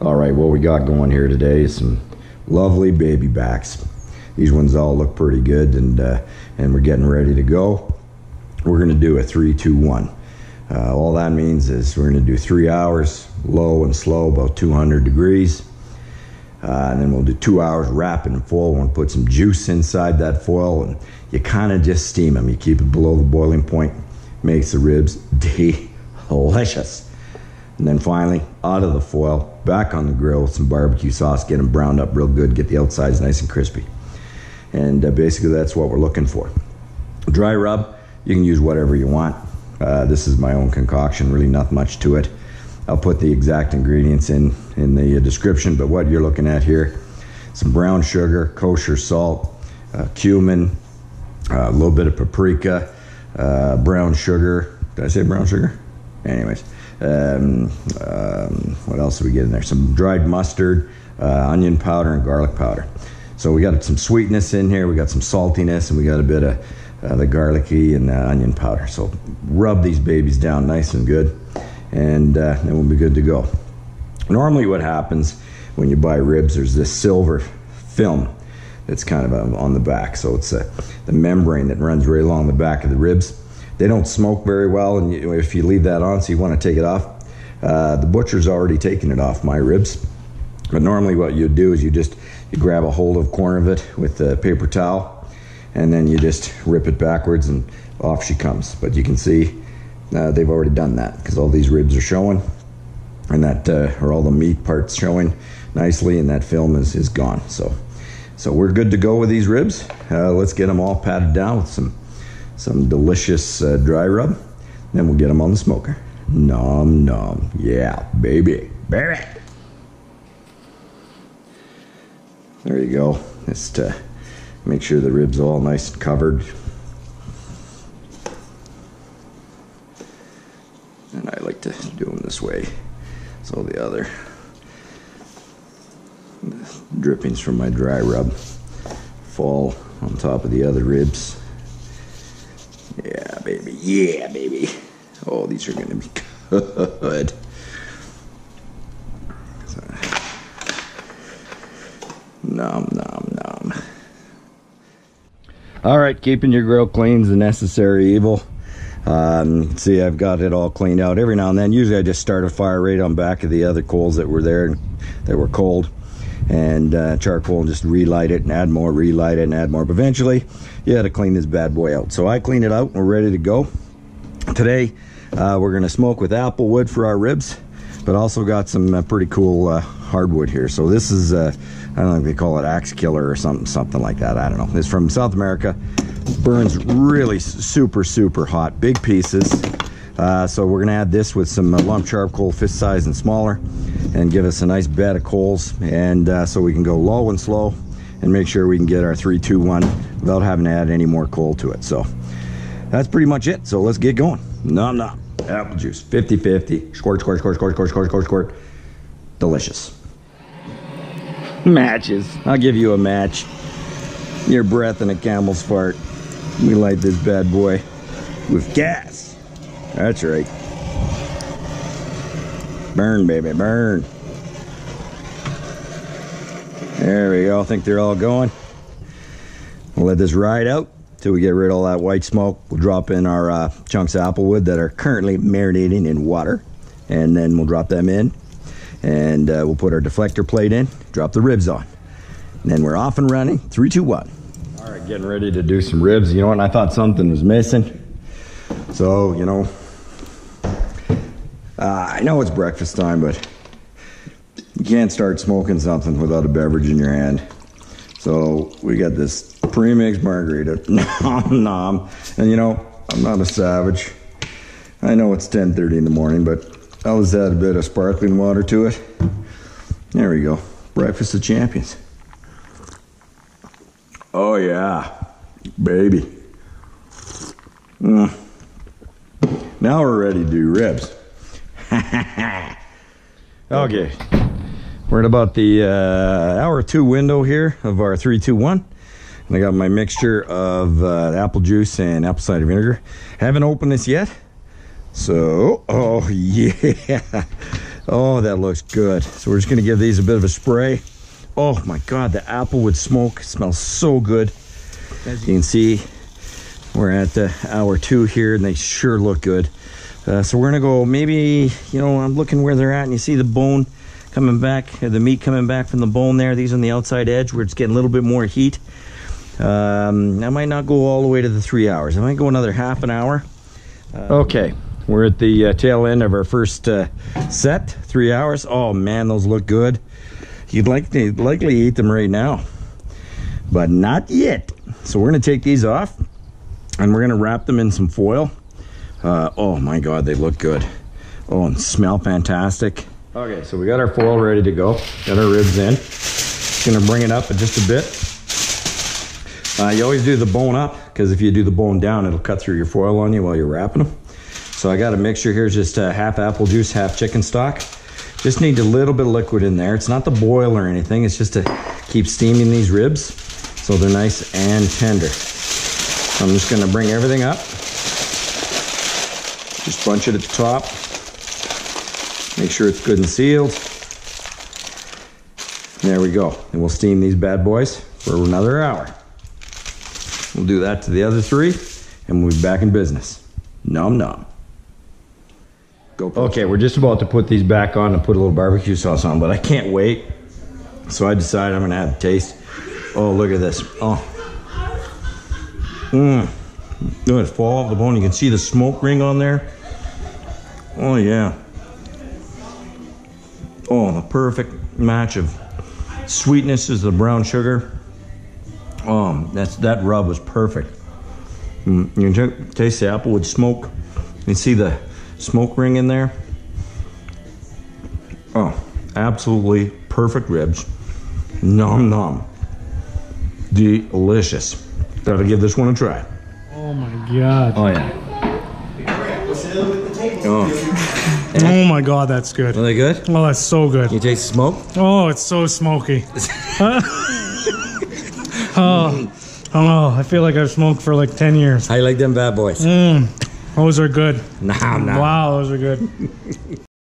All right, what we got going here today is some lovely baby backs. These ones all look pretty good, and we're getting ready to go. We're going to do a 3-2-1. All that means is we're going to do 3 hours low and slow, about 200 degrees. And then we'll do 2 hours rapid and full. We're going to put some juice inside that foil, and you kind of just steam them. You keep it below the boiling point, makes the ribs delicious. And then finally, out of the foil, back on the grill with some barbecue sauce, get them browned up real good, get the outsides nice and crispy. And basically that's what we're looking for. Dry rub, you can use whatever you want. This is my own concoction, really not much to it. I'll put the exact ingredients in the description, but what you're looking at here, some brown sugar, kosher salt, cumin, a little bit of paprika, brown sugar. Did I say brown sugar? Anyways, what else do we get in there? Some dried mustard, onion powder, and garlic powder. So we got some sweetness in here, we got some saltiness, and we got a bit of the garlicky and onion powder. So rub these babies down nice and good, and then we'll be good to go. Normally what happens when you buy ribs, there's this silver film that's kind of on the back. So it's the membrane that runs right along the back of the ribs. They don't smoke very well, and if you leave that on, so you want to take it off. The butcher's already taken it off my ribs. But normally what you do is you grab a hold of a corner of it with a paper towel, and then you just rip it backwards and off she comes. But you can see they've already done that, because all these ribs are showing, and that or all the meat parts showing nicely, and that film is gone. So we're good to go with these ribs. Let's get them all patted down with some delicious dry rub. Then we'll get them on the smoker. Nom nom. Yeah, baby. Baby. There you go. Just make sure the ribs all nice and covered. And I like to do them this way, so the other drippings from my dry rub fall on top of the other ribs. Yeah, baby. Yeah, baby. Oh, these are going to be good. Nom, nom, nom. All right, keeping your grill clean is a necessary evil. See, I've got it all cleaned out. Every now and then, usually I just start a fire right on back of the other coals that were there, that were cold, and charcoal, and just relight it and add more, relight it and add more. But eventually, you got to clean this bad boy out. So I clean it out and we're ready to go. Today, we're going to smoke with apple wood for our ribs, but also got some pretty cool hardwood here. So this is, I don't know if they call it axe killer or something like that. I don't know. It's from South America. Burns really super hot, big pieces. So we're going to add this with some lump charcoal, fist size and smaller, and give us a nice bed of coals, and so we can go low and slow and make sure we can get our 3-2-1 without having to add any more coal to it. So that's pretty much it. So let's get going. Nom nom. Apple juice, 50-50. Squirt, squirt, squirt, squirt, squirt, squirt, squirt, squirt. Delicious. Matches. I'll give you a match. Your breath and a camel's fart. We light this bad boy with gas. That's right. Burn, baby, burn. There we go. I think they're all going. We'll let this ride out till we get rid of all that white smoke. We'll drop in our chunks of applewood that are currently marinating in water, and then we'll drop them in, and we'll put our deflector plate in, drop the ribs on, and then we're off and running. 3, 2, 1. All right, getting ready to do some ribs. You know what? I thought something was missing. So, you know, I know it's breakfast time, but you can't start smoking something without a beverage in your hand. So we got this pre-mixed margarita. Nom nom. And you know, I'm not a savage. I know it's 10:30 in the morning, but I'll just add a bit of sparkling water to it. There we go. Breakfast of champions. Oh yeah, baby. Now we're ready to do ribs. Okay, we're at about the hour 2 window here of our 3-2-1, and I got my mixture of apple juice and apple cider vinegar. Haven't opened this yet, so oh yeah, Oh, that looks good. So we're just gonna give these a bit of a spray. Oh my God, the applewood smoke smells so good. As you can see, we're at hour 2 here, and they sure look good. So we're gonna go maybe, you know, I'm looking where they're at, and you see the bone coming back, the meat coming back from the bone there. These on the outside edge where it's getting a little bit more heat. I might not go all the way to the 3 hours. I might go another half an hour. Okay, we're at the tail end of our first set, 3 hours. Oh man, those look good. You'd likely eat them right now, but not yet. So we're gonna take these off, and we're gonna wrap them in some foil. Oh my God, they look good. Oh, and smell fantastic. Okay, so we got our foil ready to go. Got our ribs in. Just gonna bring it up just a bit. You always do the bone up, because if you do the bone down, it'll cut through your foil on you while you're wrapping them. So I got a mixture here, just half apple juice, half chicken stock. Just need a little bit of liquid in there. It's not to boil or anything. It's just to keep steaming these ribs so they're nice and tender. So I'm just gonna bring everything up. Just bunch it at the top. Make sure it's good and sealed. There we go. And we'll steam these bad boys for another hour. We'll do that to the other 3, and we'll be back in business. Nom nom. Go. Okay, we're just about to put these back on and put a little barbecue sauce on, but I can't wait. So I decided I'm gonna have a taste. Oh, look at this. Oh. Look, it's fall off the bone. You can see the smoke ring on there. Oh yeah. Oh, the perfect match of sweetness is the brown sugar. Oh, that rub was perfect. You can taste the applewood smoke. You can see the smoke ring in there. Oh, absolutely perfect ribs. Nom nom. Delicious. Gotta give this one a try. Oh my God. Oh yeah. Oh my God, that's good. Are they good? Oh, that's so good. You taste the smoke? Oh, it's so smoky. Oh, I feel like I've smoked for like 10 years. How you like them bad boys? Those are good. Nah. Wow, those are good.